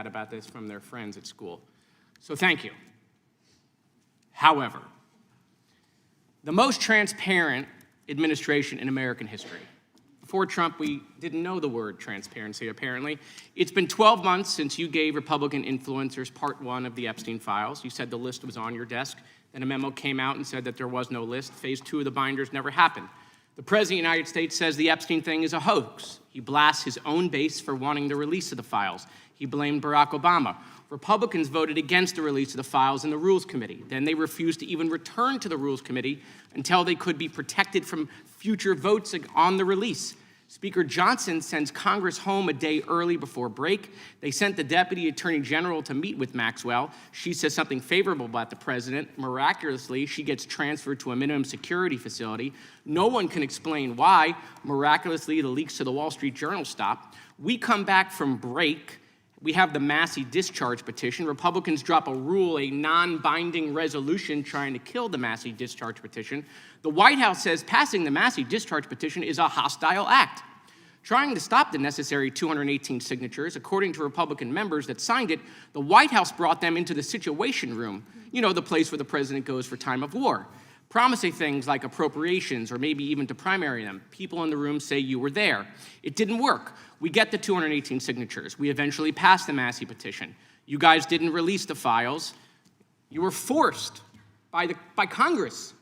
out about this from their friends at school. So thank you. However, the most transparent administration in American history. Before Trump, we didn't know the word transparency, apparently. It's been 12 months since you gave Republican influencers part 1 of the Epstein files. You said the list was on your desk. Then a memo came out and said that there was no list. Phase 2 of the binders never happened. The President of the United States says the Epstein thing is a hoax. He blasts his own base for wanting the release of the files. He blamed Barack Obama. Republicans voted against the release of the files in the Rules Committee. Then they refused to even return to the Rules Committee until they could be protected from future votes on the release. Speaker Johnson sends Congress home a day early before break. They sent the Deputy Attorney General to meet with Maxwell. She says something favorable about the president. Miraculously, she gets transferred to a minimum security facility. No one can explain why. Miraculously, the leaks to the Wall Street Journal stop. We come back from break. We have the Massey discharge petition. Republicans drop a rule, a non-binding resolution trying to kill the Massey discharge petition. The White House says passing the Massey discharge petition is a hostile act. Trying to stop the necessary 218 signatures, according to Republican members that signed it, the White House brought them into the Situation Room, you know, the place where the president goes for time of war, promising things like appropriations or maybe even to primary them. People in the room say you were there. It didn't work. We get the 218 signatures. We eventually passed the Massey petition. You guys didn't release the files. You were forced by Congress.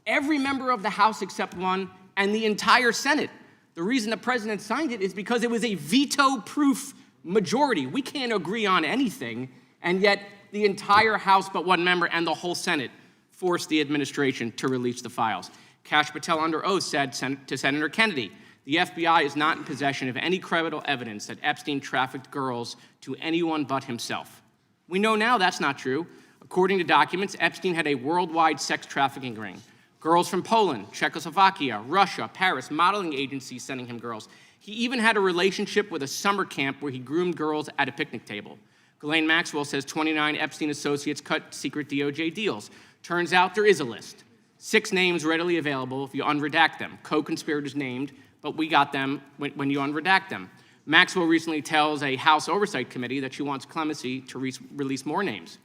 Every member of the House except one and the entire Senate. The reason the president signed it is because it was a veto-proof majority. We can't agree on anything, and yet the entire House but one member and the whole Senate forced the administration to release the files. Kash Patel under oath said to Senator Kennedy, the FBI is not in possession of any credible evidence that Epstein trafficked girls to anyone but himself. We know now that's not true. According to documents, Epstein had a worldwide sex trafficking ring. Girls from Poland, Czechoslovakia, Russia, Paris, modeling agencies sending him girls. He even had a relationship with a summer camp where he groomed girls at a picnic table. Ghislaine Maxwell says 29 Epstein associates cut secret DOJ deals. Turns out there is a list. 6 names readily available if you unredact them. Co-conspirators named, but we got them when you unredact them. Maxwell recently tells a House Oversight Committee that she wants clemency to release more names.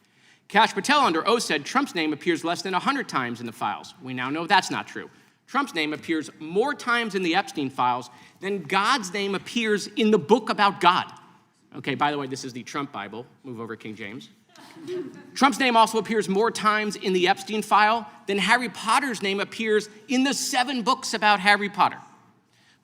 Kash Patel under oath said Trump's name appears less than 100 times in the files. We now know that's not true. Trump's name appears more times in the Epstein files than God's name appears in the book about God. Okay, by the way, this is the Trump Bible. Move over, King James. Trump's name also appears more times in the Epstein file than Harry Potter's name appears in the 7 books about Harry Potter.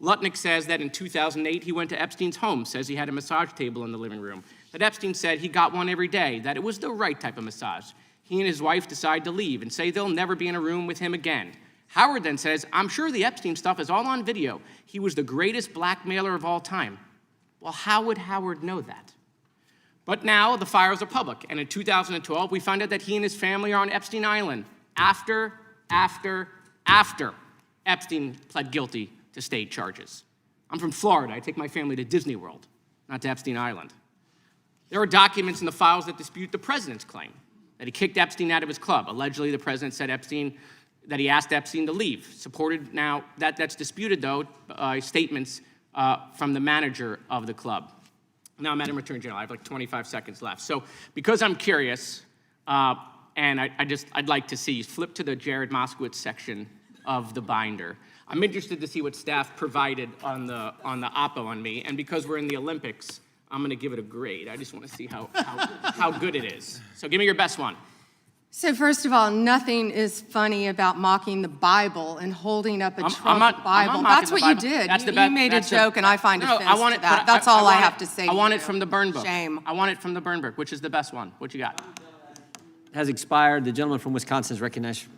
Lutnick says that in 2008, he went to Epstein's home, says he had a massage table in the living room, that Epstein said he got one every day, that it was the right type of massage. He and his wife decide to leave and say they'll never be in a room with him again. Howard then says, I'm sure the Epstein stuff is all on video. He was the greatest blackmailer of all time. Well, how would Howard know that? But now the files are public, and in 2012, we found out that he and his family are on Epstein Island after Epstein pled guilty to state charges. I'm from Florida. I take my family to Disney World, not to Epstein Island. There are documents in the files that dispute the president's claim that he kicked Epstein out of his club. Allegedly, the president said that he asked Epstein to leave. Supported now, that's disputed, though, statements from the manager of the club. Now, Madam Attorney General, I have like 25 seconds left. So because I'm curious, and I'd like to see you flip to the Jared Moskowitz section of the binder. I'm interested to see what staff provided on the oppo on me, and because we're in the Olympics, I'm going to give it a grade. I just want to see how good it is. So give me your best one. So first of all, nothing is funny about mocking the Bible and holding up a Trump Bible. That's what you did. You made a joke, and I find offense to that. That's all I have to say. I want it from the burn book. Shame. I want it from the burn book, which is the best one. What you got? Has expired. The gentleman from Wisconsin is recognized.